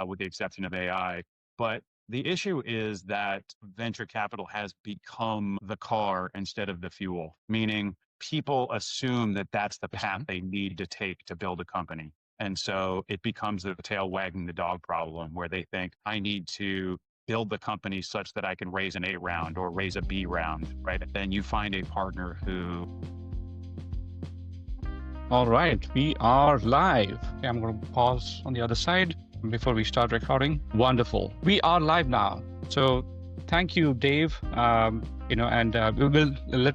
with the exception of AI. But the issue is that venture capital has become the car instead of the fuel, meaning people assume that that's the path they need to take to build a company. And so it becomes a tail wagging the dog problem where they think I need to build the company such that I can raise an A round or raise a B round, right? Then you find a partner who. All right, we are live. Okay, I'm going to pause on the other side before we start recording. Wonderful. We are live now. So thank you, Dave. Let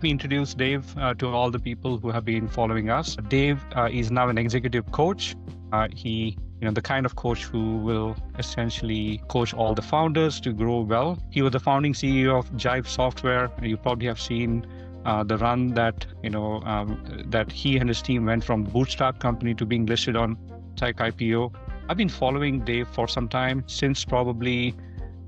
me introduce Dave to all the people who have been following us. Dave is now an executive coach. The kind of coach who will essentially coach all the founders to grow well. He was the founding CEO of Jive Software. You probably have seen the run that that he and his team went from bootstrap company to being listed on tech IPO. I've been following Dave for some time, since probably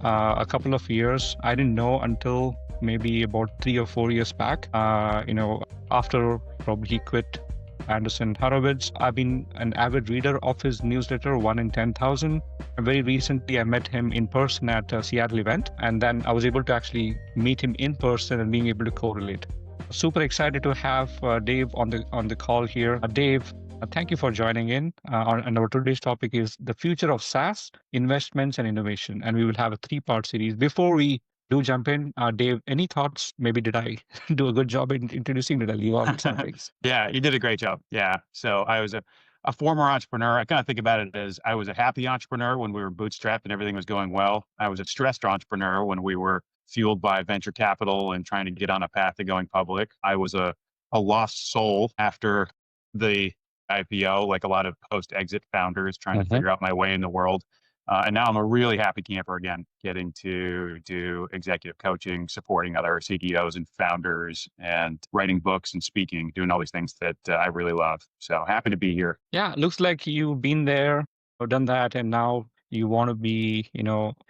a couple of years. I didn't know until maybe about 3 or 4 years back. After probably he quit Anderson Horowitz. I've been an avid reader of his newsletter, 1 in 10,000. And very recently, I met him in person at a Seattle event, and then I was able to actually meet him in person and being able to correlate. Super excited to have Dave on the call here. Dave, thank you for joining in. And our today's topic is the future of SaaS, investments and innovation. And we will have a 3-part series. Before we do jump in, Dave, any thoughts? Maybe did I do a good job in introducing? Did I leave out some things? Yeah, you did a great job. Yeah. So I was a former entrepreneur. I kind of think about it as I was a happy entrepreneur when we were bootstrapped and everything was going well. I was a stressed entrepreneur when we were fueled by venture capital and trying to get on a path to going public. I was a lost soul after the IPO, like a lot of post-exit founders trying to figure out my way in the world. And now I'm a really happy camper again, getting to do executive coaching, supporting other CEOs and founders, and writing books and speaking, doing all these things that I really love. So happy to be here. Yeah, looks like you've been there or done that, and now you want to be,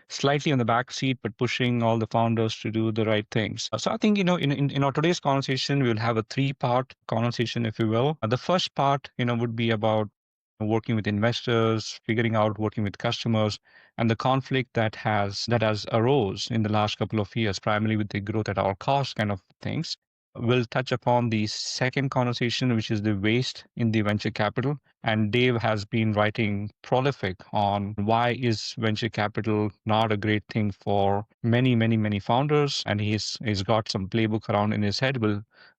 slightly on the back seat, but pushing all the founders to do the right things. So I think, in our today's conversation, we'll have a 3-part conversation, if you will. The first part, would be about working with investors, figuring out working with customers, and the conflict that has arose in the last couple of years, primarily with the growth at all costs kind of things. We'll touch upon the second conversation, which is the waste in the venture capital. And Dave has been writing prolific on why is venture capital not a great thing for many, many, many founders. And he's got some playbook around in his head.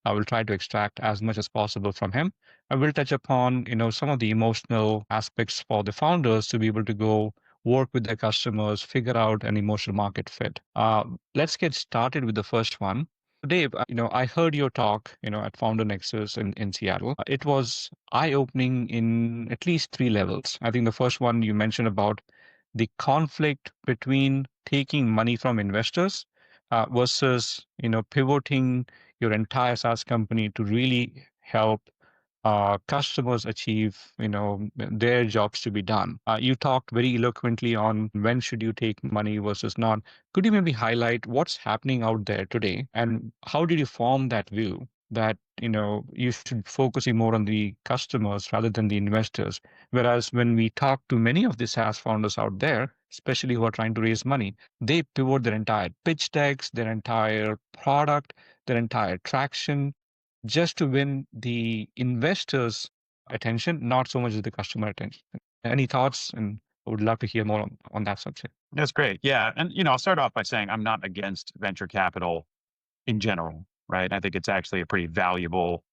I will try to extract as much as possible from him. I will touch upon, some of the emotional aspects for the founders to be able to go work with their customers, figure out an emotional market fit. Let's get started with the first one. Dave, I heard your talk, at Founder Nexus in Seattle. It was eye-opening in at least 3 levels. I think the first one you mentioned about the conflict between taking money from investors versus, pivoting your entire SaaS company to really help customers achieve, their jobs to be done. You talked very eloquently on when should you take money versus not. Could you maybe highlight what's happening out there today, and how did you form that view that, you should focus more on the customers rather than the investors? Whereas when we talk to many of the SaaS founders out there, especially who are trying to raise money, they pivot their entire pitch decks, their entire product, their entire traction, just to win the investors' attention, not so much as the customer attention. Any thoughts? And I would love to hear more on that subject. That's great. Yeah. And, I'll start off by saying I'm not against venture capital in general, right? I think it's actually a pretty valuable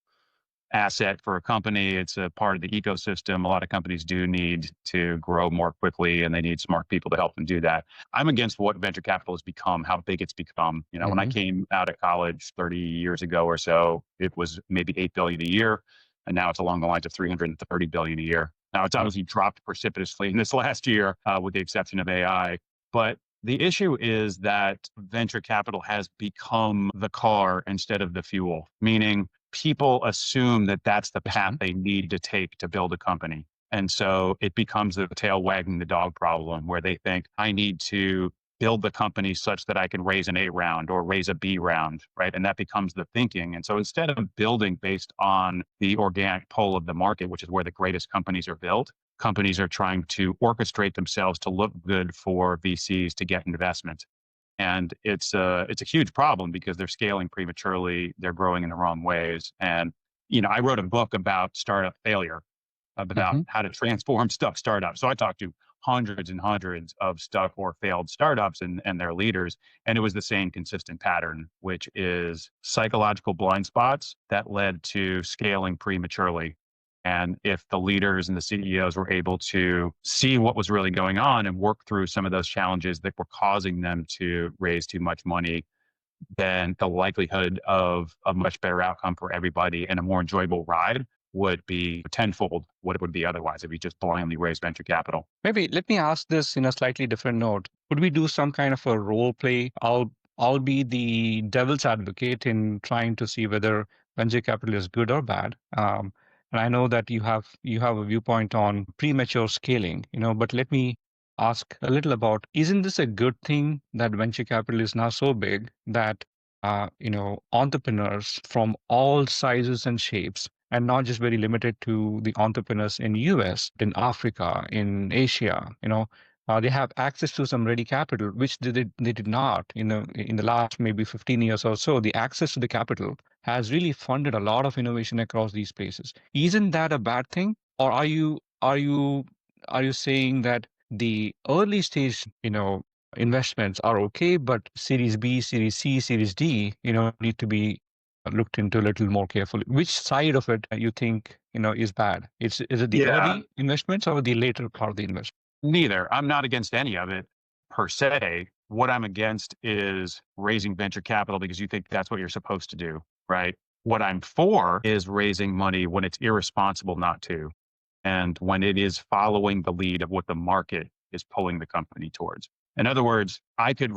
asset for a company. It's a part of the ecosystem. A lot of companies do need to grow more quickly, and they need smart people to help them do that. I'm against what venture capital has become, how big it's become. When I came out of college 30 years ago or so, it was maybe $8 billion a year, and now it's along the lines of $330 billion a year. Now it's obviously dropped precipitously in this last year, with the exception of AI. But the issue is that venture capital has become the car instead of the fuel, meaning people assume that that's the path they need to take to build a company. And so it becomes a tail wagging the dog problem where they think I need to build the company such that I can raise an A round or raise a B round, right? And that becomes the thinking. And so instead of building based on the organic pull of the market, which is where the greatest companies are built, companies are trying to orchestrate themselves to look good for VCs to get investment. And it's a huge problem because they're scaling prematurely, they're growing in the wrong ways. And I wrote a book about startup failure, about Hmm. how to transform stuck startups. So I talked to hundreds and hundreds of stuck or failed startups and their leaders. And it was the same consistent pattern, which is psychological blind spots that led to scaling prematurely. And if the leaders and the CEOs were able to see what was really going on and work through some of those challenges that were causing them to raise too much money, then the likelihood of a much better outcome for everybody and a more enjoyable ride would be tenfold what it would be otherwise if you just blindly raise venture capital. Maybe let me ask this in a slightly different note. Could we do some kind of a role play? I'll be the devil's advocate in trying to see whether venture capital is good or bad. And I know that you have a viewpoint on premature scaling, but let me ask a little about, isn't this a good thing that venture capital is now so big that entrepreneurs from all sizes and shapes, and not just very limited to the entrepreneurs in US, in Africa, in Asia, they have access to some ready capital, which they did not in the last maybe 15 years or so. The access to the capital has really funded a lot of innovation across these spaces. Isn't that a bad thing? Or are you saying that the early stage, investments are okay, but Series B, Series C, Series D, need to be looked into a little more carefully? Which side of it you think, is bad? Is it the Yeah, early investments or the later part of the investment? neither. I'm not against any of it per se. What I'm against is raising venture capital because you think that's what you're supposed to do, right? What I'm for is raising money when it's irresponsible not to, and when it is following the lead of what the market is pulling the company towards. In other words, I could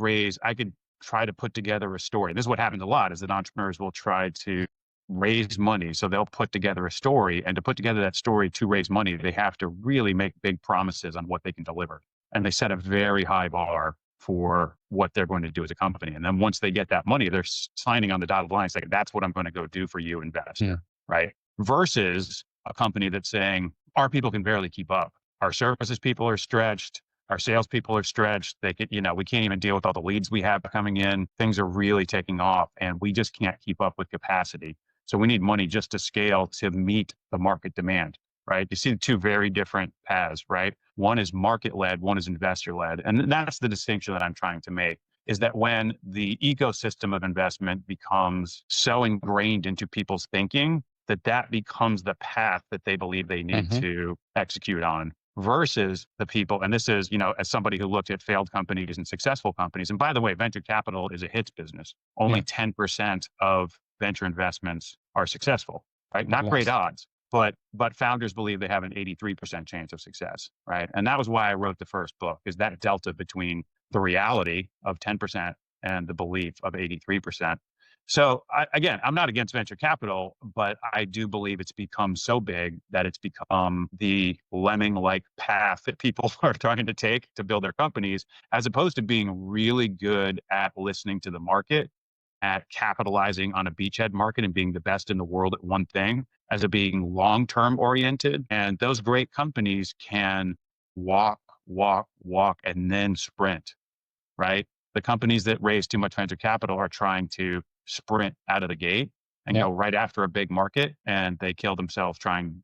try to put together a story. This is what happens a lot is that entrepreneurs will try to raise money. So they'll put together a story, and to put together that story to raise money, they have to really make big promises on what they can deliver. And they set a very high bar for what they're going to do as a company. And then once they get that money, they're signing on the dotted line saying, that's what I'm going to go do for you, Yeah. investor. Right. Versus a company that's saying, our people can barely keep up. Our services people are stretched. Our salespeople are stretched. They could, we can't even deal with all the leads we have coming in. Things are really taking off and we just can't keep up with capacity. So we need money just to scale to meet the market demand, right? You see two very different paths, right? One is market led, one is investor led. And that's the distinction that I'm trying to make is that when the ecosystem of investment becomes so ingrained into people's thinking that becomes the path that they believe they need Hmm. to execute on versus the people. And this is, as somebody who looked at failed companies and successful companies. And by the way, venture capital is a hits business. Only Yeah. 10% of venture investments are successful, right? Not great Yes. odds, but founders believe they have an 83% chance of success, right? And that was why I wrote the first book, is that delta between the reality of 10% and the belief of 83%. So again, I'm not against venture capital, but I do believe it's become so big that it's become the lemming-like path that people are trying to take to build their companies, as opposed to being really good at listening to the market, at capitalizing on a beachhead market and being the best in the world at one thing, as a being long-term oriented. And those great companies can walk, walk, walk, and then sprint, right? The companies that raise too much venture capital are trying to sprint out of the gate and Yeah. go right after a big market, and they kill themselves trying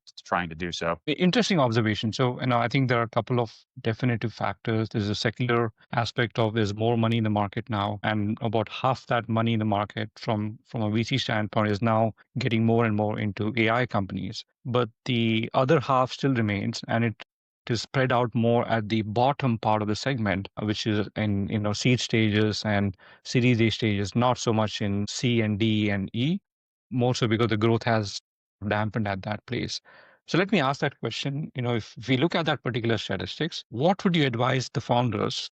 to do so. Interesting observation. So, I think there are a couple of definitive factors. There's a secular aspect of there's more money in the market now, and about half that money in the market from a VC standpoint is now getting more and more into AI companies. But the other half still remains, and it is spread out more at the bottom part of the segment, which is in seed stages and Series A stages, not so much in C and D and E, more so because the growth has dampened at that place. So let me ask that question. If we look at that particular statistics, what would you advise the founders,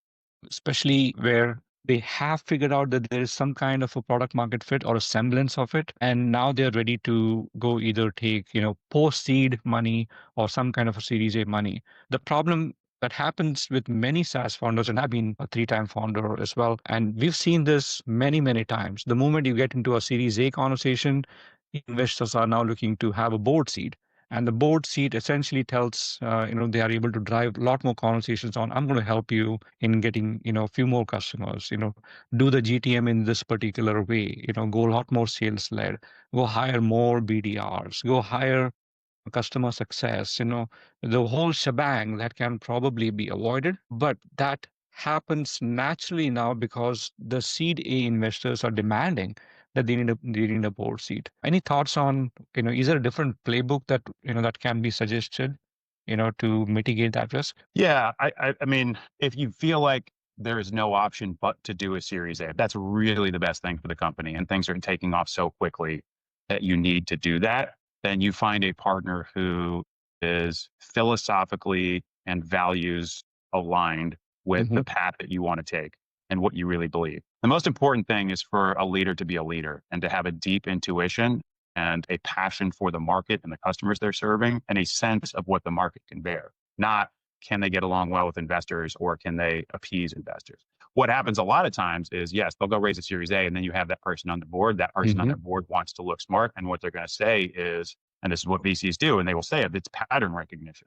especially where they have figured out that there is some kind of a product market fit or a semblance of it, and now they're ready to go either take, post seed money or some kind of a Series A money. The problem That happens with many SaaS founders, and I've been a three-time founder as well. And we've seen this many, many times. The moment you get into a Series A conversation, investors are now looking to have a board seat. And the board seat essentially tells, they are able to drive a lot more conversations on, I'm going to help you in getting, a few more customers, do the GTM in this particular way, go a lot more sales led, go hire more BDRs, go hire customer success, the whole shebang that can probably be avoided. But that happens naturally now because the seed A investors are demanding that they need a board seat. Any thoughts on, is there a different playbook that, that can be suggested, to mitigate that risk? Yeah, I mean, if you feel like there is no option but to do a Series A, that's really the best thing for the company, and things are taking off so quickly that you need to do that, then you find a partner who is philosophically and values aligned with Hmm. the path that you want to take and what you really believe. The most important thing is for a leader to be a leader and to have a deep intuition and a passion for the market and the customers they're serving and a sense of what the market can bear, not can they get along well with investors or can they appease investors. What happens a lot of times is, yes, they'll go raise a Series A and then you have that person on the board. That person on Hmm. the board wants to look smart. And what they're going to say is, and this is what VCs do, and they will say it, it's pattern recognition,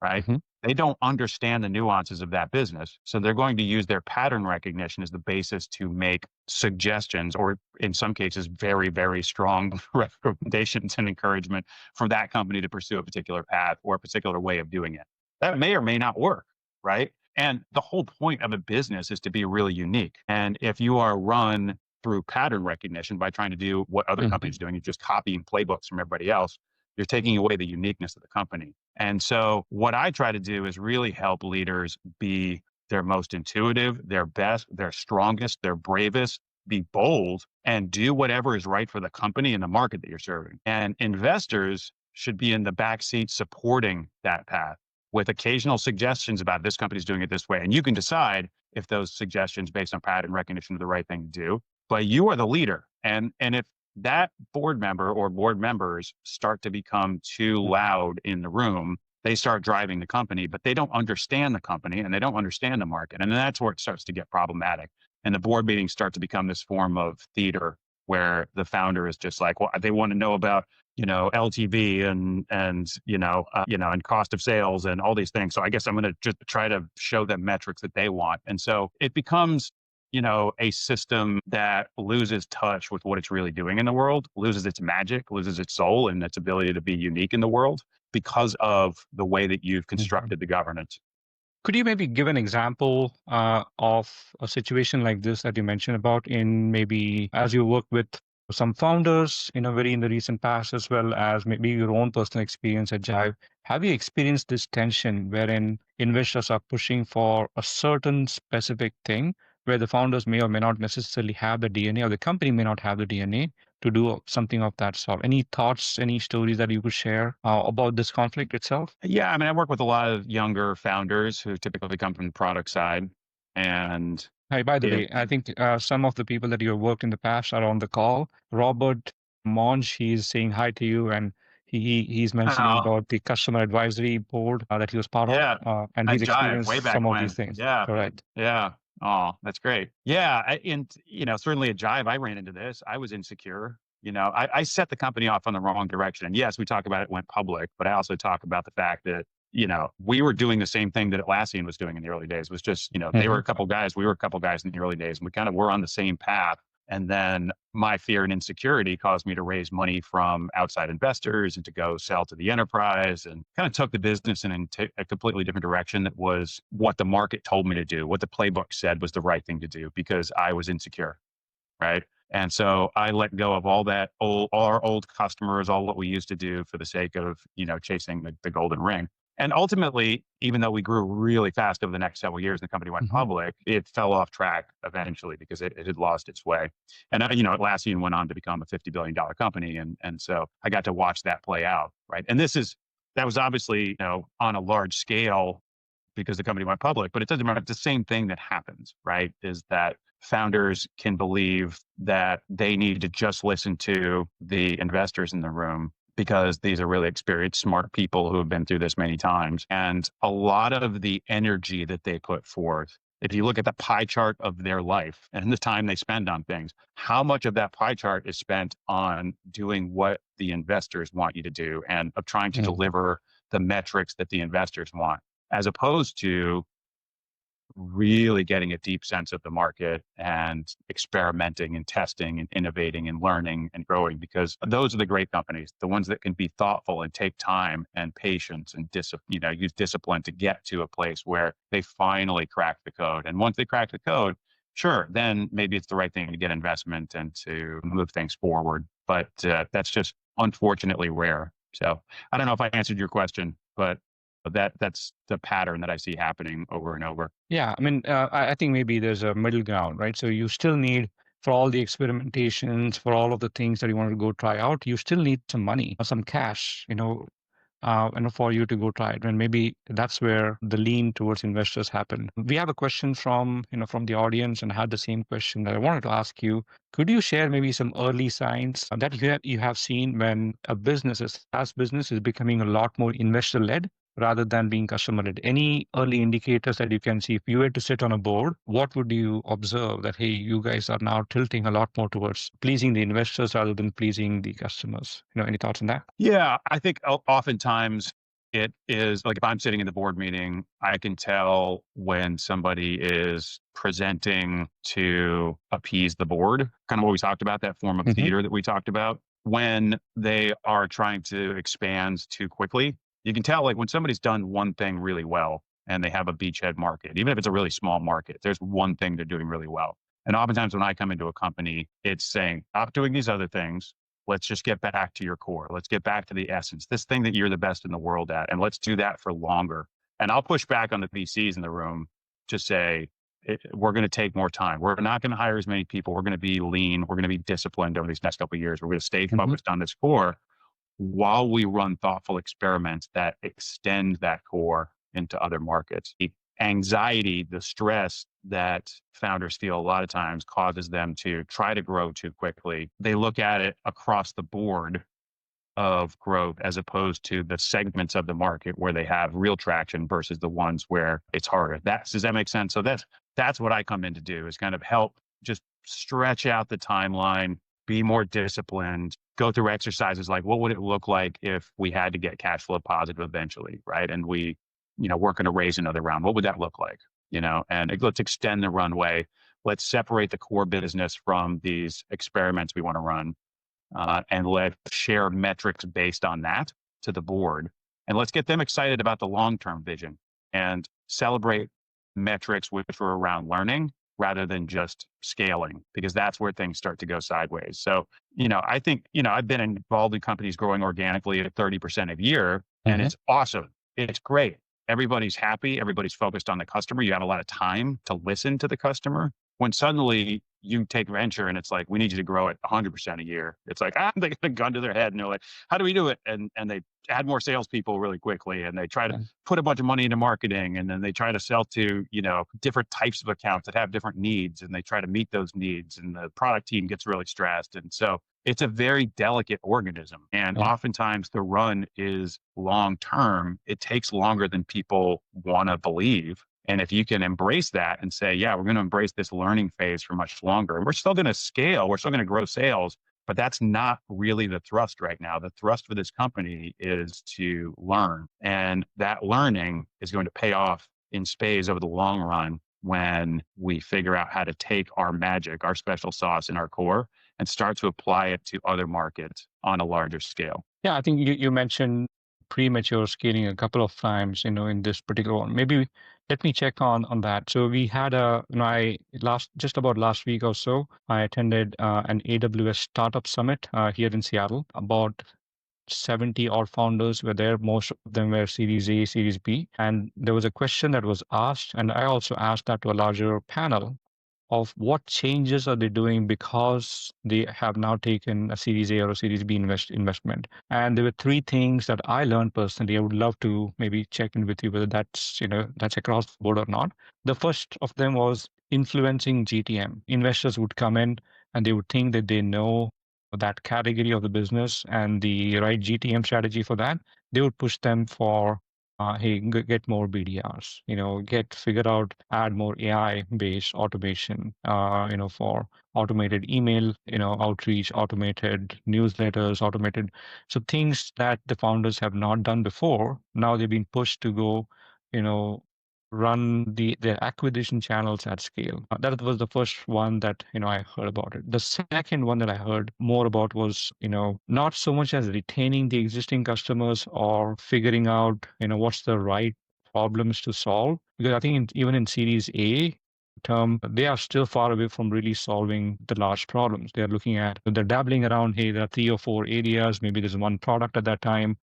right? Hmm. They don't understand the nuances of that business. So they're going to use their pattern recognition as the basis to make suggestions, or in some cases, very, very strong recommendations and encouragement for that company to pursue a particular path or a particular way of doing it. That may or may not work, right? And the whole point of a business is to be really unique. And if you are run through pattern recognition by trying to do what other Hmm. companies are doing, you're just copying playbooks from everybody else, you're taking away the uniqueness of the company. And so what I try to do is really help leaders be their most intuitive, their best, their strongest, their bravest, be bold and do whatever is right for the company and the market that you're serving. And investors should be in the backseat supporting that path with occasional suggestions about this company's doing it this way. And you can decide if those suggestions based on pattern recognition are the right thing to do. But you are the leader. And if that board member or board members start to become too loud in the room, they start driving the company, but they don't understand the company and they don't understand the market. And then that's where it starts to get problematic. And the board meetings start to become this form of theater where the founder is just like, well, they want to know about LTV and cost of sales and all these things. So I guess I'm going to just try to show them metrics that they want. And so it becomes, a system that loses touch with what it's really doing in the world, loses its magic, loses its soul and its ability to be unique in the world because of the way that you've Hmm. constructed the governance. Could you maybe give an example of a situation like this that you mentioned about in maybe as you work with some founders in the recent past, as well as maybe your own personal experience at Jive? Have you experienced this tension wherein investors are pushing for a certain specific thing where the founders may or may not necessarily have the DNA, or the company may not have the DNA to do something of that sort? Any thoughts, any stories that you could share about this conflict itself? Yeah, I mean, I work with a lot of younger founders who typically come from the product side, and Hi, by the way, it's I think some of the people that you have worked in the past are on the call. Robert Monge, he's saying hi to you, and he's mentioning oh about the customer advisory board that he was part of, yeah, and at he's Jive way experienced some back of these when. things. Yeah, Correct. yeah. Oh, that's great. Yeah, and certainly at Jive, I ran into this. I was insecure. I set the company off on the wrong direction. And yes, we talk about it went public, but I also talk about the fact that we were doing the same thing that Atlassian was doing in the early days. It was just they were Hmm. a couple guys, we were a couple guys in the early days, and we kind of were on the same path. And then my fear and insecurity caused me to raise money from outside investors and to go sell to the enterprise and kind of took the business in a completely different direction that was what the market told me to do, what the playbook said was the right thing to do because I was insecure. Right. And so I let go of all that all our old customers, all what we used to do for the sake of, chasing the golden ring. And ultimately, even though we grew really fast over the next several years, the company went Hmm. public, it fell off track eventually because it had lost its way. And, Atlassian went on to become a $50 billion company. And so I got to watch that play out. Right. And that was obviously, on a large scale because the company went public, but it doesn't matter. It's the same thing that happens, right? Is that founders can believe that they need to just listen to the investors in the room because these are really experienced, smart people who have been through this many times. And a lot of the energy that they put forth, if you look at the pie chart of their life and the time they spend on things, how much of that pie chart is spent on doing what the investors want you to do and of trying to Mm. deliver the metrics that the investors want, as opposed to really getting a deep sense of the market and experimenting and testing and innovating and learning and growing, because those are the great companies, the ones that can be thoughtful and take time and patience and use discipline to get to a place where they finally crack the code. And once they crack the code, sure, then maybe it's the right thing to get investment and to move things forward. But that's just unfortunately rare. So I don't know if I answered your question, but that's the pattern that I see happening over and over. Yeah, I mean, I think maybe there's a middle ground, right? So you still need, for all the experimentations, for all of the things that you want to go try out, you still need some money or some cash, for you to go try it. And maybe that's where the lean towards investors happen. We have a question from the audience, and had the same question that I wanted to ask you. Could you share maybe some early signs that you have seen when a SaaS business is becoming a lot more investor led rather than being customer led? Any early indicators that you can see? If you were to sit on a board, what would you observe that, hey, you guys are now tilting a lot more towards pleasing the investors rather than pleasing the customers? Any thoughts on that? Yeah, I think oftentimes it is like if I'm sitting in the board meeting, I can tell when somebody is presenting to appease the board, kind of what we talked about, that form of Hmm. theater that we talked about. When they are trying to expand too quickly, you can tell like when somebody's done one thing really well and they have a beachhead market, even if it's a really small market, there's one thing they're doing really well. And oftentimes when I come into a company, it's saying, stop doing these other things. Let's just get back to your core. Let's get back to the essence, this thing that you're the best in the world at, and let's do that for longer. And I'll push back on the VCs in the room to say, we're going to take more time. We're not going to hire as many people. We're going to be lean. We're going to be disciplined over these next couple of years. We're going to stay Hmm. focused on this core while we run thoughtful experiments that extend that core into other markets. The anxiety, the stress that founders feel a lot of times causes them to try to grow too quickly. They look at it across the board of growth as opposed to the segments of the market where they have real traction versus the ones where it's harder. Does that make sense? So that's what I come in to do, is kind of help just stretch out the timeline, be more disciplined, go through exercises like what would it look like if we had to get cash flow positive eventually, right? And we're going to raise another round. What would that look like? And let's extend the runway. Let's separate the core business from these experiments we want to run, and let's share metrics based on that to the board. And let's get them excited about the long-term vision and celebrate metrics which are around learning rather than just scaling, because that's where things start to go sideways. So, I think, I've been involved in companies growing organically at 30% a year, and Hmm. it's awesome. It's great. Everybody's happy. Everybody's focused on the customer. You have a lot of time to listen to the customer. When suddenly you take venture and it's like, we need you to grow at 100% a year. It's like, they get a gun to their head and they're like, how do we do it? And they add more salespeople really quickly, and they try to put a bunch of money into marketing, and then they try to sell to, different types of accounts that have different needs, and they try to meet those needs, and the product team gets really stressed. And so it's a very delicate organism. And Yeah. oftentimes the run is long term. It takes longer than people want to believe. And if you can embrace that and say, yeah, we're going to embrace this learning phase for much longer, and we're still going to scale, we're still going to grow sales, but that's not really the thrust right now. The thrust for this company is to learn. And that learning is going to pay off in spades over the long run when we figure out how to take our magic, our special sauce in our core, and start to apply it to other markets on a larger scale. Yeah, I think you mentioned premature scaling a couple of times, in this particular one. Maybe let me check on that. So we had I just about last week or so, I attended an AWS startup summit here in Seattle. About 70 odd founders were there. Most of them were Series A, Series B. And there was a question that was asked, and I also asked that to a larger panel, of what changes are they doing because they have now taken a Series A or a Series B investment. And there were three things that I learned personally. I would love to maybe check in with you whether that's across the board or not. The first of them was influencing GTM. Investors would come in and they would think that they know that category of the business and the right GTM strategy for that, they would push them for, hey, get more BDRs, figure out, add more AI-based automation, for automated email, outreach, automated newsletters, automated. So things that the founders have not done before, now they've been pushed to go, you know, run their acquisition channels at scale. That was the first one that I heard about it. The second one that I heard more about was not so much as retaining the existing customers or figuring out what's the right problems to solve, because I think even in Series A term, they are still far away from really solving the large problems. They're dabbling around. Hey, there are 3 or 4 areas. Maybe there's one product at that time.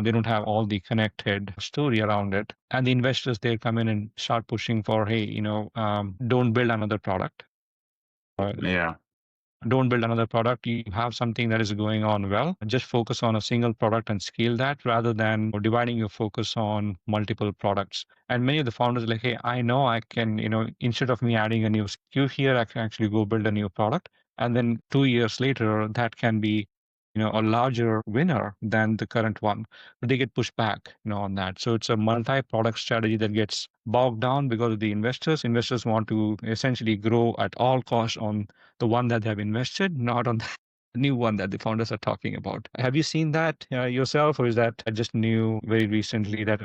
They don't have all the connected story around it. And the investors, they come in and start pushing for, hey, don't build another product. Yeah. Don't build another product. You have something that is going on well. Just focus on a single product and scale that rather than dividing your focus on multiple products. And many of the founders are like, hey, I know I can, instead of me adding a new SKU here, I can actually go build a new product. And then 2 years later, that can be, a larger winner than the current one. But they get pushed back, on that. So it's a multi-product strategy that gets bogged down because of the investors. Investors want to essentially grow at all costs on the one that they have invested, not on the new one that the founders are talking about. Have you seen that yourself, or is that just new very recently that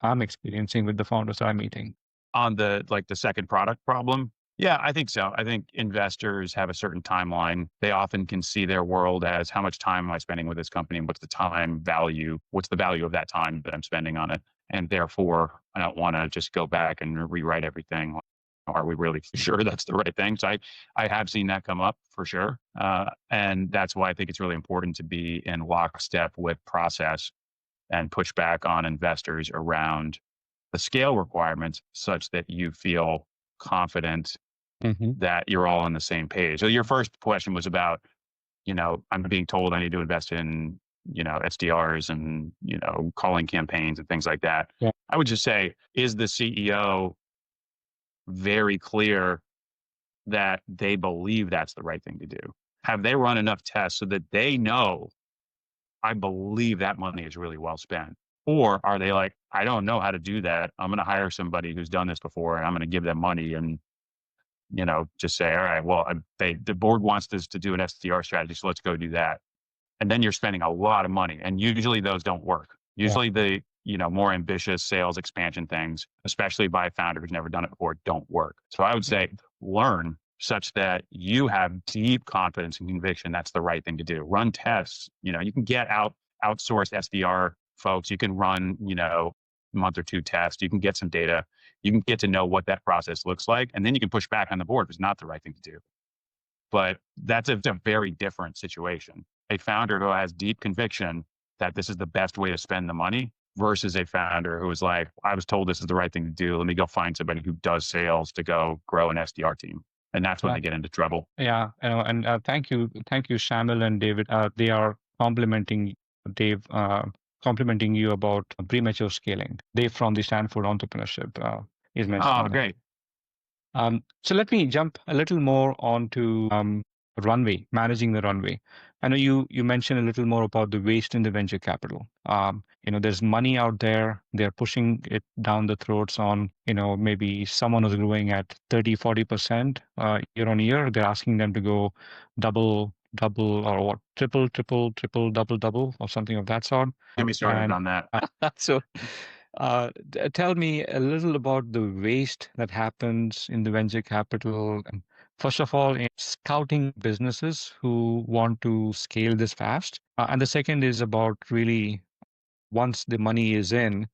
I'm experiencing with the founders I'm meeting? On the second product problem, yeah, I think so. I think investors have a certain timeline. They often can see their world as how much time am I spending with this company and what's the time value, what's the value of that time that I'm spending on it. And therefore, I don't want to just go back and rewrite everything. Are we really sure that's the right thing? So I have seen that come up for sure. And that's why I think it's really important to be in lockstep with process and push back on investors around the scale requirements such that you feel confident Hmm. that you're all on the same page. So your first question was about, I'm being told I need to invest in, SDRs and, calling campaigns and things like that. Yeah. I would just say, is the CEO very clear that they believe that's the right thing to do? Have they run enough tests so that they know, I believe that money is really well spent? Or are they like, I don't know how to do that. I'm going to hire somebody who's done this before and I'm going to give them money and, just say, all right, well, the board wants this to do an SDR strategy. So let's go do that. And then you're spending a lot of money. And usually those don't work. Yeah. Usually the, more ambitious sales expansion things, especially by a founder who's never done it before, don't work. So I would say learn such that you have deep confidence and conviction that's the right thing to do. Run tests. You can get outsourced SDR folks. You can run, month or two tests. You can get some data. You can get to know what that process looks like. And then you can push back on the board if it's not the right thing to do. But that's a very different situation. A founder who has deep conviction that this is the best way to spend the money versus a founder who is like, I was told this is the right thing to do. Let me go find somebody who does sales to go grow an SDR team. And that's when Yeah. they get into trouble. Yeah, and thank you, Shamil and David. They are complimenting Dave, complimenting you about premature scaling. Dave from the Stanford Entrepreneurship is Oh, mentioning that. great. So let me jump a little more onto runway, managing the runway. I know you mentioned a little more about the waste in the venture capital. There's money out there. They're pushing it down the throats on, maybe someone who's growing at 30, 40% year on year. They're asking them to go double, or what, triple, double, or something of that sort. Get me started And on that. so tell me a little about the waste that happens in the venture capital. And first of all, in scouting businesses who want to scale this fast. And the second is about really once the money is in,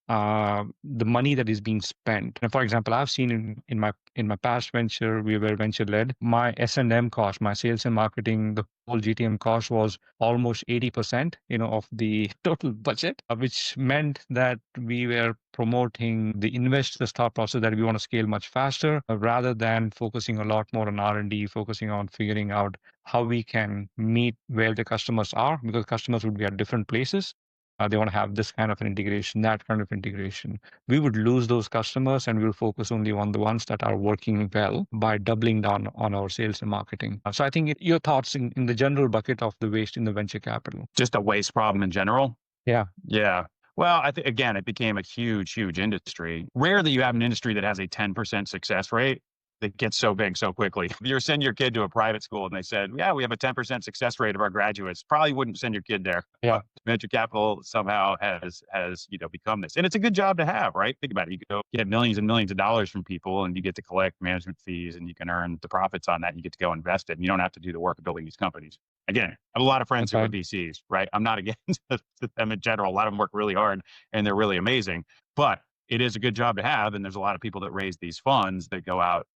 the money that is being spent. And for example, I've seen in my past venture, we were venture led. My S&M cost, my sales and marketing, the whole GTM cost was almost 80%, of the total budget, which meant that we were promoting the investors thought process that we want to scale much faster, rather than focusing a lot more on R&D, focusing on figuring out how we can meet where the customers are, because customers would be at different places. They want to have this kind of an integration, that kind of integration. We would lose those customers and we'll focus only on the ones that are working well by doubling down on our sales and marketing. So I think your thoughts in the general bucket of the waste in the venture capital. Just a waste problem in general. Yeah. Yeah. Well, I think again, it became a huge, huge industry. Rare that you have an industry that has a 10% success rate that gets so big so quickly. If you're sending your kid to a private school and they said, yeah, we have a 10% success rate of our graduates, probably wouldn't send your kid there. Yeah. Venture capital somehow has become this. And it's a good job to have, right? Think about it. You go get millions and millions of dollars from people and you get to collect management fees and you can earn the profits on that. And you get to go invest it and you don't have to do the work of building these companies. Again, I have a lot of friends who are VCs, right? I'm not against them in general. A lot of them work really hard and they're really amazing, but it is a good job to have. And there's a lot of people that raise these funds that go out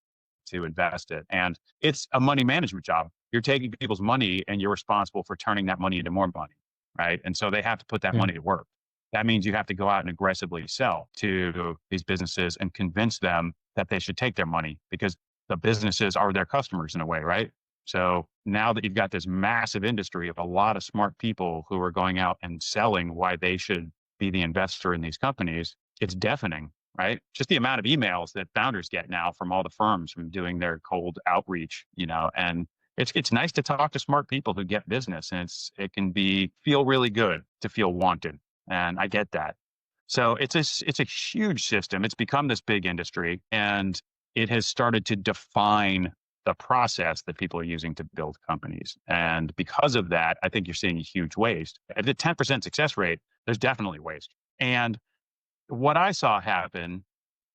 to invest it. And it's a money management job. You're taking people's money and you're responsible for turning that money into more money, right? And so they have to put that money to work. That means you have to go out and aggressively sell to these businesses and convince them that they should take their money because the businesses are their customers in a way, right? So now that you've got this massive industry of a lot of smart people who are going out and selling why they should be the investor in these companies, it's deafening, right? Just the amount of emails that founders get now from all the firms from doing their cold outreach, and it's nice to talk to smart people who get business, and it can feel really good to feel wanted, and I get that. So it's a huge system. It's become this big industry, and it has started to define the process that people are using to build companies. And because of that, I think you're seeing a huge waste. At the 10% success rate, there's definitely waste. And what I saw happen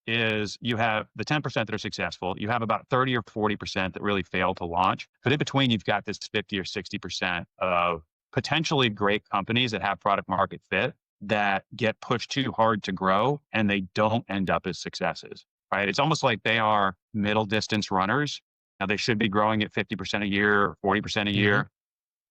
is you have the 10% that are successful, you have about 30 or 40% that really fail to launch. But in between, you've got this 50 or 60% of potentially great companies that have product market fit that get pushed too hard to grow and they don't end up as successes, right? It's almost like they are middle distance runners. Now they should be growing at 50% a year or 40% a year.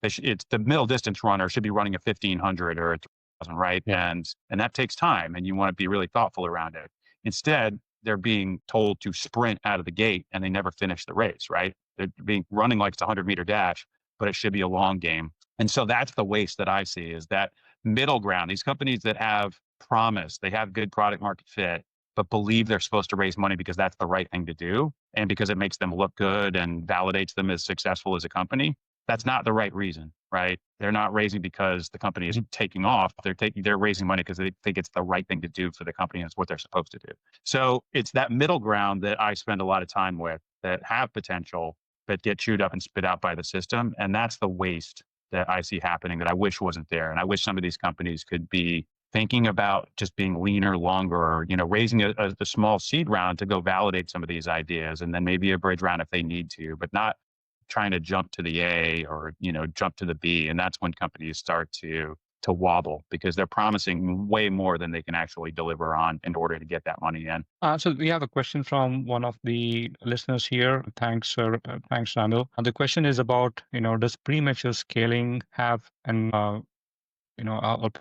It's the middle distance runner should be running a 1500 or a 3000, right? Yeah. And that takes time and you want to be really thoughtful around it. Instead, they're being told to sprint out of the gate and they never finish the race, right? They're running like it's a 100-meter dash, but it should be a long game. And so that's the waste that I see is that middle ground, these companies that have promise, they have good product market fit, but believe they're supposed to raise money because that's the right thing to do. And because it makes them look good and validates them as successful as a company. That's not the right reason, right? They're not raising because the company is taking off. They're raising money because they think it's the right thing to do for the company and it's what they're supposed to do. So it's that middle ground that I spend a lot of time with that have potential, but get chewed up and spit out by the system. And that's the waste that I see happening that I wish wasn't there. And I wish some of these companies could be thinking about just being leaner, longer, or, raising a small seed round to go validate some of these ideas and then maybe a bridge round if they need to, but not trying to jump to the A or, jump to the B. And that's when companies start to wobble because they're promising way more than they can actually deliver on in order to get that money in. So we have a question from one of the listeners here. Thanks, sir. Thanks, Randall. The question is about, does premature scaling have an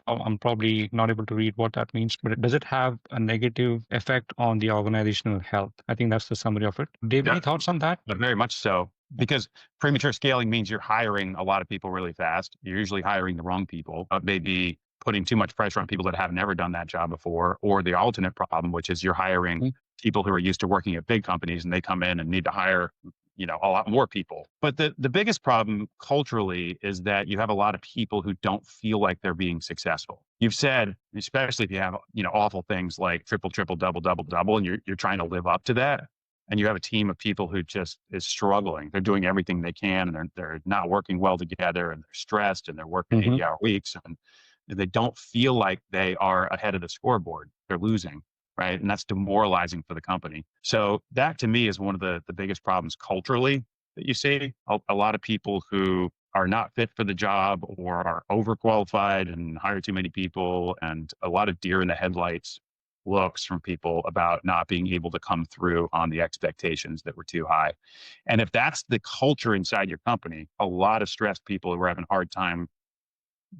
I'm probably not able to read what that means, but does it have a negative effect on the organizational health? I think that's the summary of it. Dave, any thoughts on that? Very much so, because premature scaling means you're hiring a lot of people really fast. You're usually hiring the wrong people, maybe putting too much pressure on people that have never done that job before, or the alternate problem, which is you're hiring people who are used to working at big companies and they come in and need to hire a lot more people. But the biggest problem culturally is that you have a lot of people who don't feel like they're being successful. You've said, especially if you have, awful things like triple, triple, double, double, double, and you're trying to live up to that. And you have a team of people who just is struggling. They're doing everything they can and they're not working well together and they're stressed and they're working 80-hour weeks and they don't feel like they are ahead of the scoreboard. They're losing. Right. And that's demoralizing for the company. So that to me is one of the biggest problems culturally that you see. A lot of people who are not fit for the job or are overqualified and hire too many people, and a lot of deer in the headlights looks from people about not being able to come through on the expectations that were too high. And if that's the culture inside your company, a lot of stressed people who are having a hard time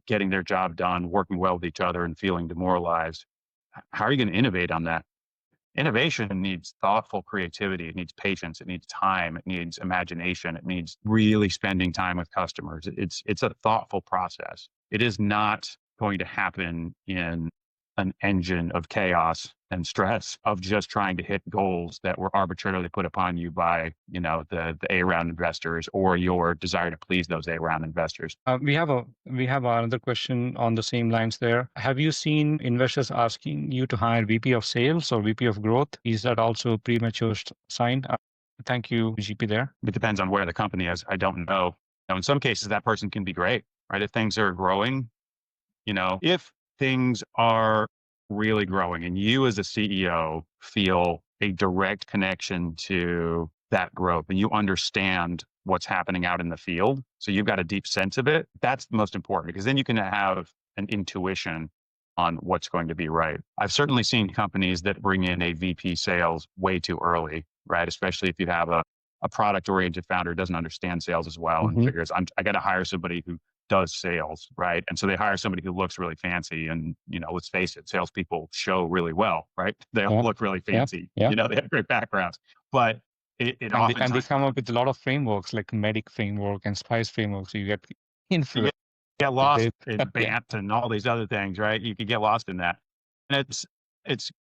getting their job done, working well with each other and feeling demoralized, how are you going to innovate on that? Innovation needs thoughtful creativity. It needs patience. It needs time. It needs imagination. It needs really spending time with customers. It's a thoughtful process. It is not going to happen in an engine of chaos and stress of just trying to hit goals that were arbitrarily put upon you by, the A round investors or your desire to please those A round investors. We have another question on the same lines there. Have you seen investors asking you to hire VP of sales or VP of growth? Is that also a premature sign? Thank you, GP there. It depends on where the company is. I don't know. In some cases, that person can be great, right? If things are growing, if things are really growing and you as a CEO feel a direct connection to that growth and you understand what's happening out in the field, so you've got a deep sense of it, that's the most important, because then you can have an intuition on what's going to be right. I've certainly seen companies that bring in a VP sales way too early, right? Especially if you have a product oriented founder who doesn't understand sales as well and figures, I got to hire somebody who does sales, right? And so they hire somebody who looks really fancy. And, let's face it, salespeople show really well, right? They all look really fancy. Yeah. They have great backgrounds, but it often and they come up with a lot of frameworks like MEDIC framework and SPICE framework. So you get influence. Get lost in BANT and all these other things, right? You could get lost in that. And it's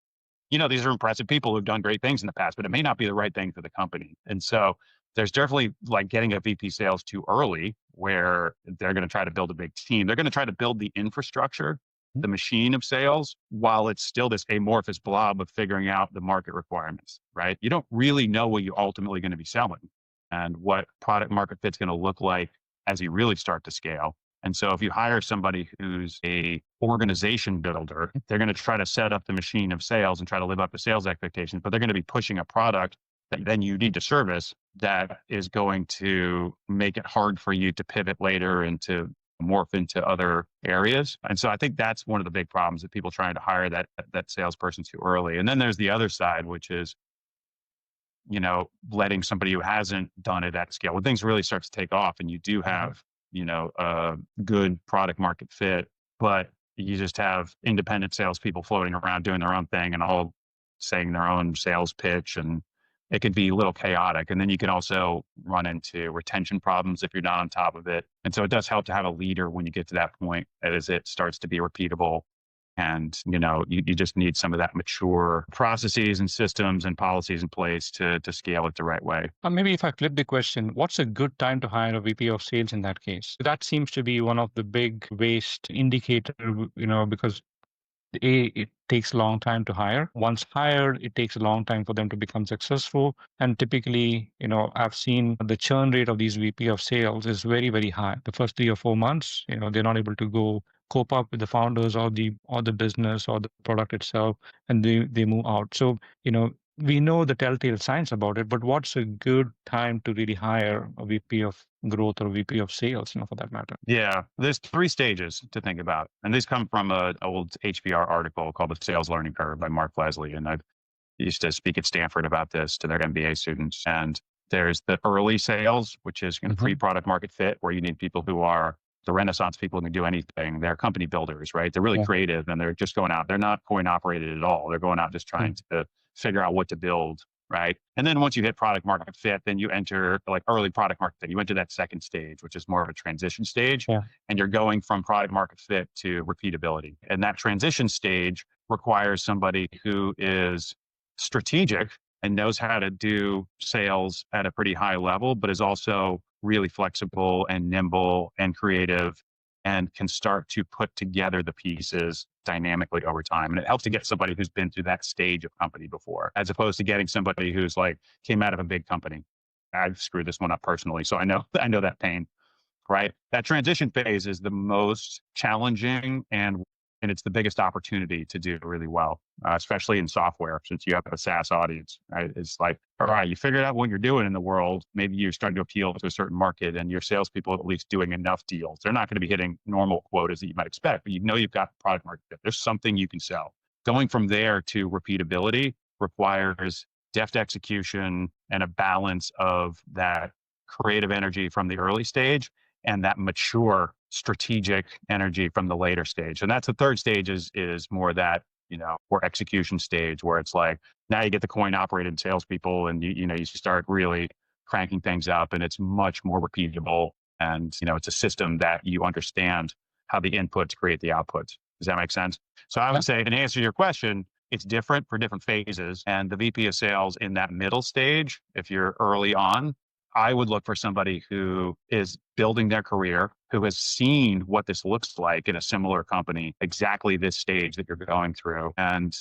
these are impressive people who've done great things in the past, but it may not be the right thing for the company. And so there's definitely like getting a VP sales too early where they're going to try to build a big team. They're going to try to build the infrastructure, the machine of sales, while it's still this amorphous blob of figuring out the market requirements, right? You don't really know what you're ultimately going to be selling and what product market fit's going to look like as you really start to scale. And so if you hire somebody who's a organization builder, they're going to try to set up the machine of sales and try to live up to sales expectations, but they're going to be pushing a product that then you need to service that is going to make it hard for you to pivot later and to morph into other areas. And so I think that's one of the big problems, that people trying to hire that salesperson too early. And then there's the other side, which is, letting somebody who hasn't done it at scale, when things really start to take off and you do have a good product market fit, but you just have independent salespeople floating around doing their own thing and all saying their own sales pitch, and it could be a little chaotic. And then you can also run into retention problems if you're not on top of it. And so it does help to have a leader when you get to that point, as it starts to be repeatable. And, you just need some of that mature processes and systems and policies in place to scale it the right way. Maybe if I flip the question, what's a good time to hire a VP of sales in that case? That seems to be one of the big waste indicator, because it takes a long time to hire. Once hired, it takes a long time for them to become successful. And typically, I've seen the churn rate of these VP of sales is very, very high. The first 3 or 4 months, they're not able to go cope up with the founders or the business or the product itself, and they move out. So, we know the telltale signs about it, but what's a good time to really hire a VP of growth or VP of sales, for that matter? Yeah, there's 3 stages to think about. And these come from an old HBR article called The Sales Learning Curve by Mark Leslie. And I used to speak at Stanford about this to their MBA students. And there's the early sales, which is pre-product market fit, where you need people who are the Renaissance people who can do anything. They're company builders, right? They're really creative and they're just going out. They're not coin operated at all. They're going out just trying to figure out what to build, right? And then once you hit product market fit, then you enter like early product market fit. You enter that second stage, which is more of a transition stage. Yeah. And you're going from product market fit to repeatability. And that transition stage requires somebody who is strategic and knows how to do sales at a pretty high level, but is also really flexible and nimble and creative and can start to put together the pieces dynamically over time. And it helps to get somebody who's been through that stage of company before, as opposed to getting somebody who's like came out of a big company. I've screwed this one up personally, so I know that pain, right? That transition phase is the most challenging and it's the biggest opportunity to do really well, especially in software, since you have a SaaS audience, right? It's like, all right, you figured out what you're doing in the world. Maybe you're starting to appeal to a certain market and your salespeople are at least doing enough deals. They're not going to be hitting normal quotas that you might expect, but you've got product market fit. There's something you can sell. Going from there to repeatability requires deft execution and a balance of that creative energy from the early stage and that mature strategic energy from the later stage. And that's the third stage is more that, more execution stage where it's like, now you get the coin operated salespeople and you start really cranking things up and it's much more repeatable. And, it's a system that you understand how the inputs create the outputs. Does that make sense? So I Yeah. would say, in answer to your question, it's different for different phases. And the VP of sales in that middle stage, if you're early on, I would look for somebody who is building their career, who has seen what this looks like in a similar company, exactly this stage that you're going through. And,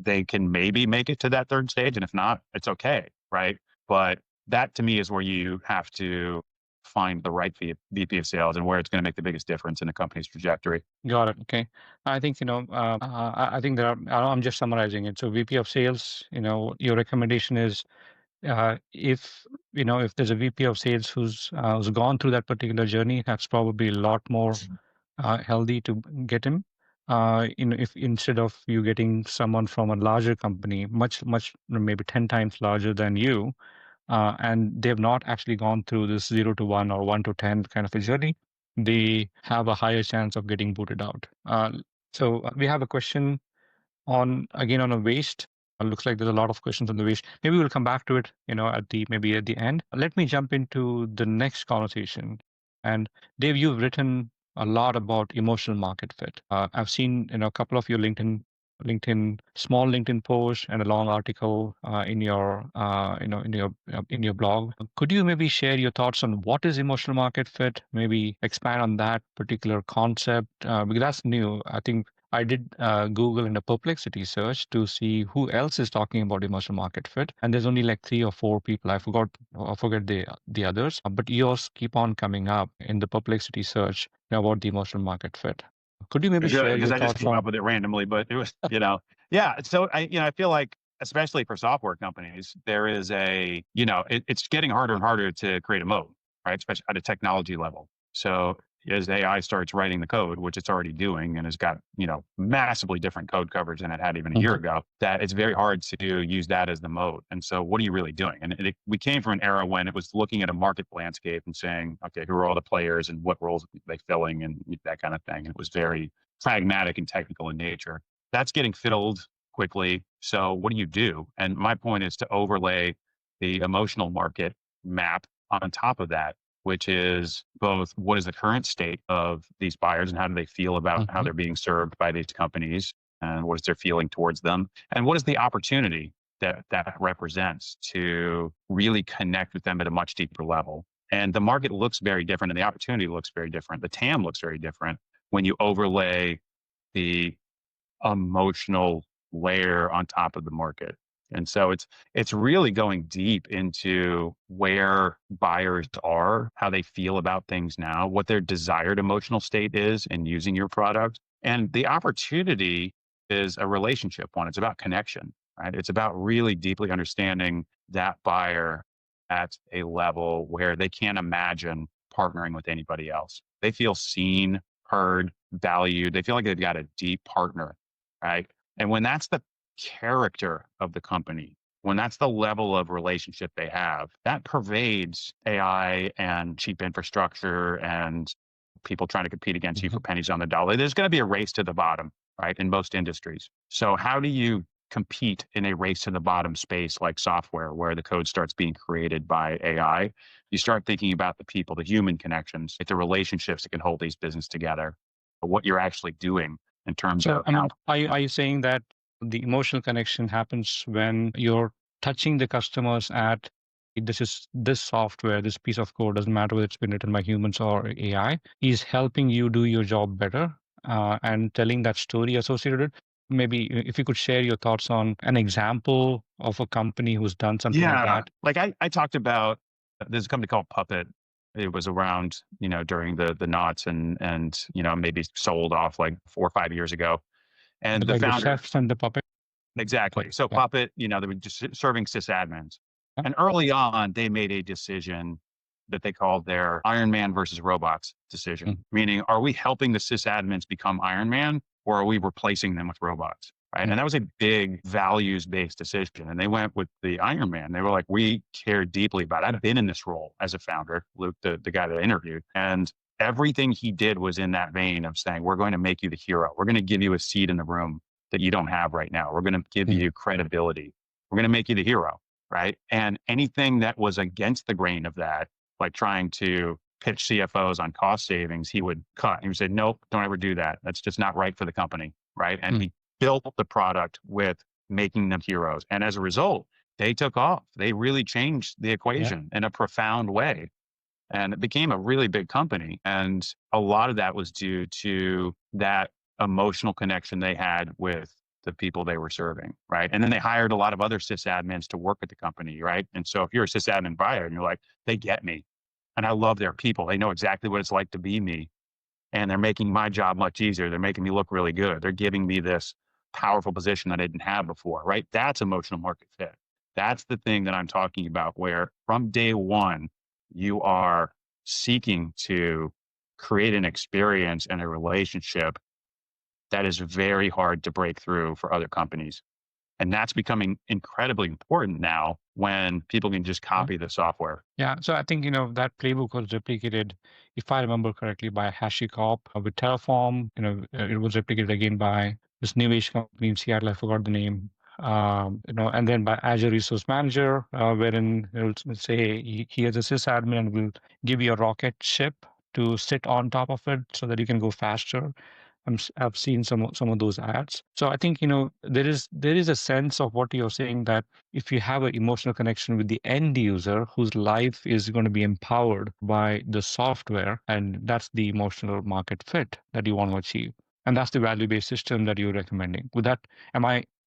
they can maybe make it to that third stage. And if not, it's okay. Right. But that to me is where you have to find the right VP of sales and where it's going to make the biggest difference in a company's trajectory. Got it. Okay. I think, I think I'm just summarizing it. So VP of sales, your recommendation is if there's a VP of sales who's gone through that particular journey, that's probably a lot more healthy to get him. If instead of you getting someone from a larger company, much maybe 10 times larger than you, and they've not actually gone through this 0 to 1 or 1 to 10 kind of a journey, they have a higher chance of getting booted out. So we have a question on a waste. Looks like there's a lot of questions on the waste. Maybe we'll come back to it, maybe at the end. Let me jump into the next conversation. And Dave, you've written a lot about emotional market fit. I've seen, a couple of your small LinkedIn posts and a long article in your blog. Could you maybe share your thoughts on what is emotional market fit? Maybe expand on that particular concept because that's new. I think I did Google in a perplexity search to see who else is talking about emotional market fit, and there's only like 3 or 4 people. I forget the others, but yours keep on coming up in the perplexity search about the emotional market fit. Could you maybe Good, share because your I just thoughts came up on? with it randomly, but it was, yeah. So I feel like, especially for software companies, there is it's getting harder and harder to create a moat, right? Especially at a technology level. So as AI starts writing the code, which it's already doing, and has got, massively different code coverage than it had even a year Mhm. ago, that it's very hard to use that as the moat. And so what are you really doing? And we came from an era when it was looking at a market landscape and saying, okay, who are all the players and what roles are they filling and that kind of thing. And it was very pragmatic and technical in nature. That's getting filled quickly. So what do you do? And my point is to overlay the emotional market map on top of that, which is both what is the current state of these buyers and how do they feel about how Mhm. they're being served by these companies and what is their feeling towards them, and what is the opportunity that represents to really connect with them at a much deeper level. And the market looks very different and the opportunity looks very different. The TAM looks very different when you overlay the emotional layer on top of the market. And so it's really going deep into where buyers are, how they feel about things now, what their desired emotional state is in using your product. And the opportunity is a relationship one. It's about connection, right? It's about really deeply understanding that buyer at a level where they can't imagine partnering with anybody else. They feel seen, heard, valued. They feel like they've got a deep partner, right? And when that's the character of the company, when that's the level of relationship they have, that pervades AI and cheap infrastructure and people trying to compete against you for Mhm. pennies on the dollar. There's going to be a race to the bottom, right? In most industries. So how do you compete in a race to the bottom space like software where the code starts being created by AI? You start thinking about the people, the human connections, like the relationships that can hold these business together, what you're actually doing in terms So, of I how. mean, are you saying that the emotional connection happens when you're touching the customers at this software, this piece of code, doesn't matter whether it's been written by humans or AI, is helping you do your job better, and telling that story associated with it? Maybe if you could share your thoughts on an example of a company who's done something like Yeah. that. Like I talked about, there's a company called Puppet. It was around, during the knots and, maybe sold off like 4 or 5 years ago. And the Like the founder, chefs and the puppet. exactly. Okay. So Yeah. Puppet, they were just serving sysadmins. Yeah. And early on, they made a decision that they called their Iron Man versus robots decision, Mm, meaning, are we helping the sysadmins become Iron Man or are we replacing them with robots? Right. mm, And that was a big values based decision. And they went with the Iron Man. They were like, we care deeply about it. I've been in this role as a founder, Luke, the guy that I interviewed. And everything he did was in that vein of saying, we're going to make you the hero. We're going to give you a seat in the room that you don't have right now. We're going to give mm, you credibility. We're going to make you the hero. Right. And anything that was against the grain of that, like trying to pitch CFOs on cost savings, he would cut. He would say, nope, don't ever do that. That's just not right for the company. Right. And Mm. he built the product with making them heroes. And as a result, they took off. They really changed the Yeah. equation in a profound way. And it became a really big company. And a lot of that was due to that emotional connection they had with the people they were serving. Right. And then they hired a lot of other sysadmins to work at the company. Right. And so if you're a sysadmin buyer and you're like, they get me and I love their people, they know exactly what it's like to be me. And they're making my job much easier. They're making me look really good. They're giving me this powerful position that I didn't have before. Right. That's emotional market fit. That's the thing that I'm talking about, where from day one, you are seeking to create an experience and a relationship that is very hard to break through for other companies. And that's becoming incredibly important now when people can just Yeah. copy the software. Yeah. So I think, that playbook was replicated, if I remember correctly, by HashiCorp with Terraform. It was replicated again by this newish company in Seattle. I forgot the name. And then by Azure Resource Manager, wherein it'll say, hey, here's a sysadmin and will give you a rocket ship to sit on top of it so that you can go faster. I've seen some of those ads. So I think there is a sense of what you're saying, that if you have an emotional connection with the end user whose life is going to be empowered by the software, and that's the emotional market fit that you want to achieve, and that's the value-based system that you're recommending. With that,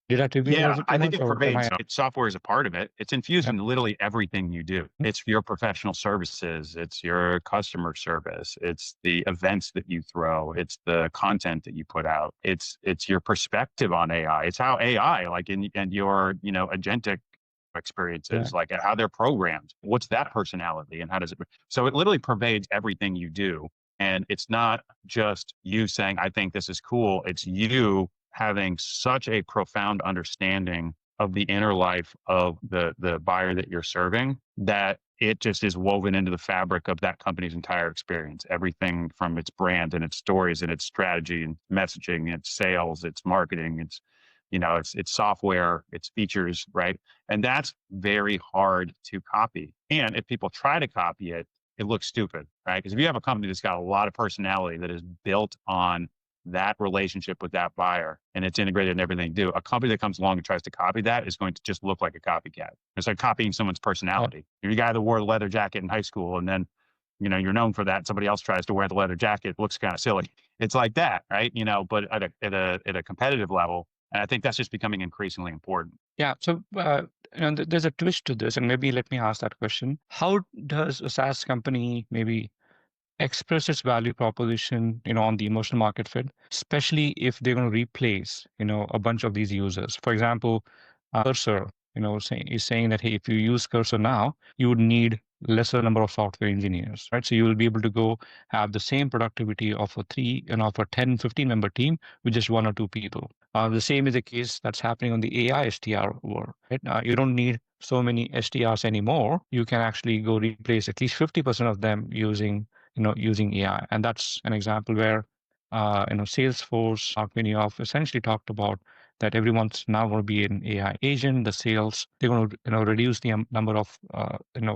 did I Yeah, trivialize it too I think much, it or am pervades. I? Software is a part of it. It's infused Yep. in literally everything you do. It's your professional services. It's your customer service. It's the events that you throw. It's the content that you put out. It's your perspective on AI. It's how AI, like and your, agentic Yeah. experiences, like how they're programmed. What's that personality and how does it? So it literally pervades everything you do. And it's not just you saying, I think this is cool. It's you having such a profound understanding of the inner life of the buyer that you're serving that it just is woven into the fabric of that company's entire experience. Everything from its brand and its stories and its strategy and messaging, its sales, its marketing, it's software, its features, right? And that's very hard to copy. And if people try to copy it, it looks stupid, right? Because if you have a company that's got a lot of personality that is built on that relationship with that buyer and it's integrated in everything you do, a company that comes along and tries to copy that is going to just look like a copycat. It's like copying someone's Yeah. personality. You're the guy that wore the leather jacket in high school and then, you're known for that. Somebody else tries to wear the leather jacket. It looks kind of silly. It's like that, right? But at a competitive level, and I think that's just becoming increasingly important. Yeah. So, there's a twist to this, and maybe let me ask that question. How does a SaaS company maybe express its value proposition, on the emotional market fit, especially if they're going to replace, a bunch of these users? For example, Cursor, is saying that, hey, if you use Cursor now, you would need lesser number of software engineers, right? So you will be able to go have the same productivity of of a 10, 15 member team with just one or two people. The same is the case that's happening on the AI SDR world, right? You don't need so many SDRs anymore. You can actually go replace at least 50% of them using AI. And that's an example where, Salesforce, Mark Benioff essentially talked about that everyone's now going to be an AI agent. The sales, they're going to, reduce the number of,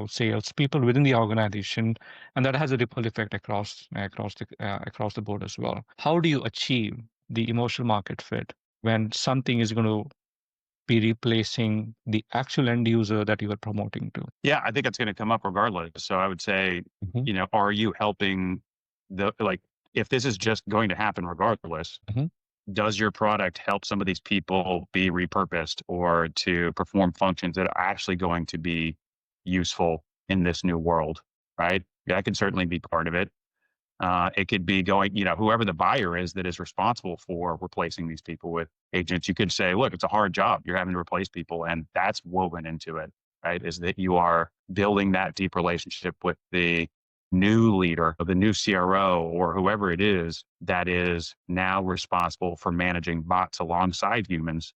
sales people within the organization. And that has a ripple effect across the board as well. How do you achieve the emotional market fit when something is going to be replacing the actual end user that you are promoting to? Yeah, I think it's going to come up regardless. So I would say, Hmm. are you helping if this is just going to happen regardless, Hmm. does your product help some of these people be repurposed or to perform functions that are actually going to be useful in this new world? Right. That can certainly be part of it. It could be going, whoever the buyer is that is responsible for replacing these people with agents. You could say, look, it's a hard job. You're having to replace people. And that's woven into it, right? Is that you are building that deep relationship with the new leader or the new CRO or whoever it is that is now responsible for managing bots alongside humans.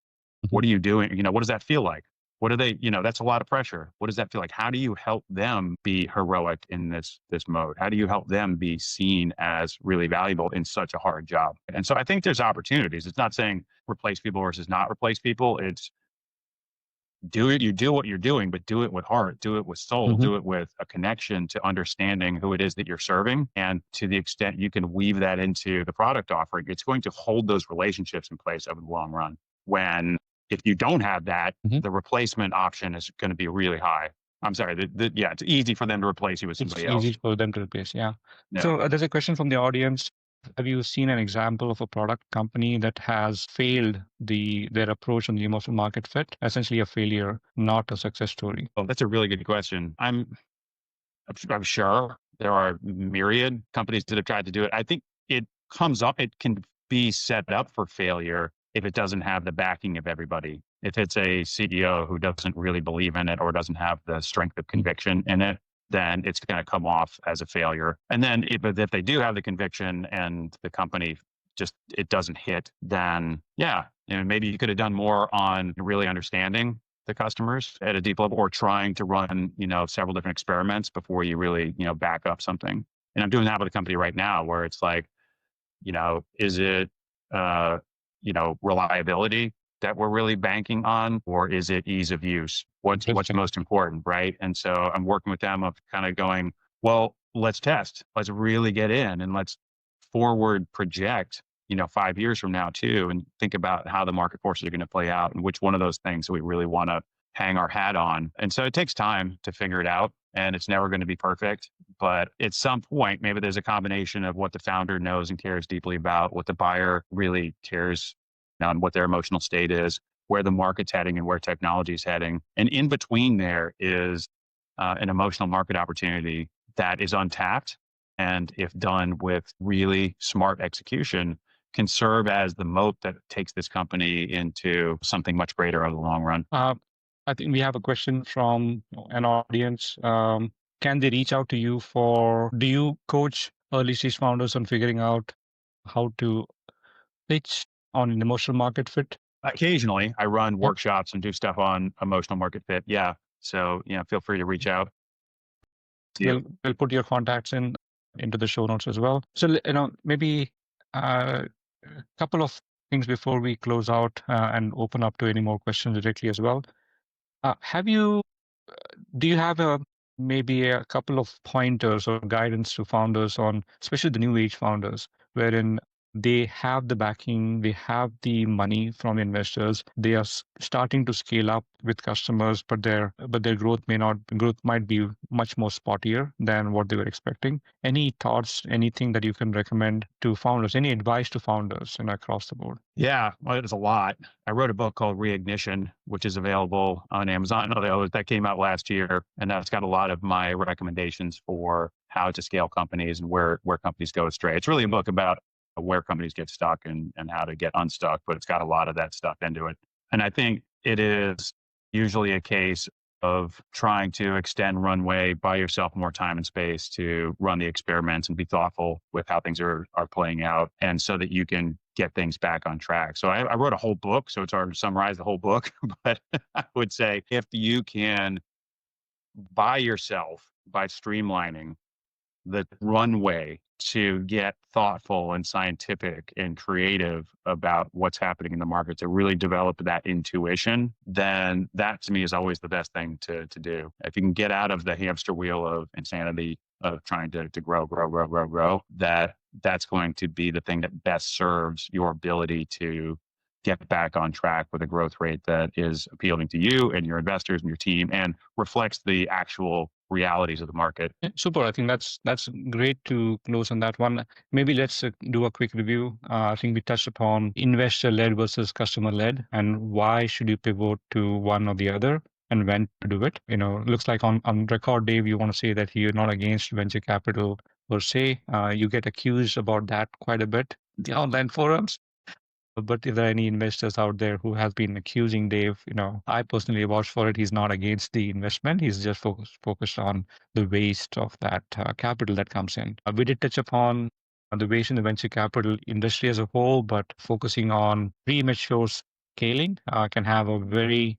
What are you doing? What does that feel like? What are they, that's a lot of pressure. What does that feel like? How do you help them be heroic in this mode? How do you help them be seen as really valuable in such a hard job? And so I think there's opportunities. It's not saying replace people versus not replace people. It's do it. You do what you're doing, but do it with heart, do it with soul, Mhm. do it with a connection to understanding who it is that you're serving. And to the extent you can weave that into the product offering, it's going to hold those relationships in place over the long run. When if you don't have that, Mhm. the replacement option is going to be really high. I'm sorry. Yeah, it's easy for them to replace you with It's somebody easy else. for them to replace. Yeah. Yeah. So there's a question from the audience. Have you seen an example of a product company that has failed their approach on the emotional market fit? Essentially a failure, not a success story. Oh, that's a really good question. I'm sure there are myriad companies that have tried to do it. I think it can be set up for failure if it doesn't have the backing of everybody. If it's a CEO who doesn't really believe in it or doesn't have the strength of Mm. conviction in it, then it's going to come off as a failure. And then if they do have the conviction and the company just it doesn't hit, then yeah, maybe you could have done more on really understanding the customers at a deep level or trying to run, several different experiments before you really, back up something. And I'm doing that with a company right now where it's like, is it, uh, reliability that we're really banking on, or is it ease of use? What's Interesting. most important, right? And so I'm working with them of kind of going, well, let's test, let's really get in, and let's forward project, 5 years from now too, and think about how the market forces are going to play out and which one of those things we really want to hang our hat on. And so it takes time to figure it out, and it's never going to be perfect. But at some point, maybe there's a combination of what the founder knows and cares deeply about, what the buyer really cares on, what their emotional state is, where the market's heading, and where technology is heading. And in between there is an emotional market opportunity that is untapped. And if done with really smart execution, can serve as the moat that takes this company into something much greater over the long run. I think we have a question from an audience. Can they reach out to you do you coach early stage founders on figuring out how to pitch on an emotional market fit? Occasionally, I run Yeah. workshops and do stuff on emotional market fit. Yeah. So, feel free to reach out to you. We'll put your contacts into the show notes as well. So, maybe a couple of things before we close out and open up to any more questions directly as well. Have you Do you have maybe a couple of pointers or guidance to founders on, especially the new age founders, wherein they have the backing, they have the money from investors, they are starting to scale up with customers, but their growth might be much more spottier than what they were expecting. Any thoughts, anything that you can recommend to founders, any advice to founders across the board? Yeah, well, it was a lot. I wrote a book called Reignition, which is available on Amazon. That came out last year, and that's got a lot of my recommendations for how to scale companies and where companies go astray. It's really a book about where companies get stuck and how to get unstuck, but it's got a lot of that stuff into it. And I think it is usually a case of trying to extend runway, buy yourself more time and space to run the experiments and be thoughtful with how things are playing out, and so that you can get things back on track. So I wrote a whole book, so it's hard to summarize the whole book, but I would say if you can buy yourself by streamlining the runway to get thoughtful and scientific and creative about what's happening in the market, to really develop that intuition, then that to me is always the best thing to do. If you can get out of the hamster wheel of insanity of trying to grow, that's going to be the thing that best serves your ability to get back on track with a growth rate that is appealing to you and your investors and your team and reflects the actual realities of the market. Yeah, super. I think that's great to close on that one. Maybe let's do a quick review. I think we touched upon investor-led versus customer-led, and why should you pivot to one or the other, and when to do it. Looks like on record, Dave, you want to say that you're not against venture capital per se. You get accused about that quite a bit in the online forums. But if there are any investors out there who have been accusing Dave, I personally vouch for it. He's not against the investment. He's just focused on the waste of that capital that comes in. We did touch upon the waste in the venture capital industry as a whole, but focusing on premature scaling can have a very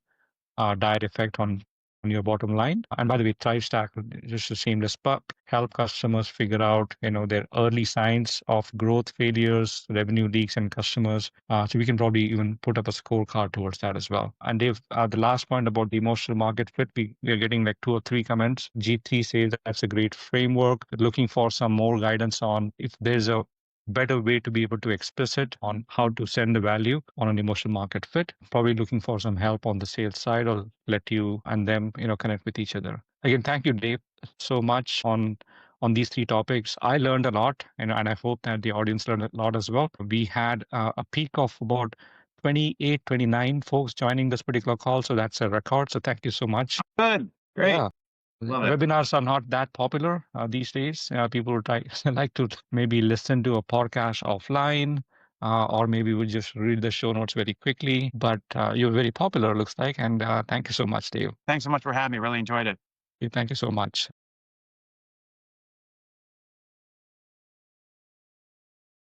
dire effect on on your bottom line. And by the way, Thrive Stack, just a shameless plug, help customers figure out, their early signs of growth failures, revenue leaks, and customers. So we can probably even put up a scorecard towards that as well. And Dave, the last point about the emotional market fit, we are getting like 2 or 3 comments. G3 says that's a great framework. Looking for some more guidance on if there's a better way to be able to express it on how to send the value on an emotional market fit. Probably looking for some help on the sales side, or let you and them, connect with each other. Again, thank you, Dave, so much on these 3 topics. I learned a lot, and I hope that the audience learned a lot as well. We had a peak of about 28, 29 folks joining this particular call, so that's a record. So thank you so much. Good. Great. Yeah. Love it. Webinars are not that popular these days. People like to maybe listen to a podcast offline, or maybe we just read the show notes very quickly. But you're very popular, looks like. And thank you so much, Dave. Thanks so much for having me. Really enjoyed it. Thank you so much.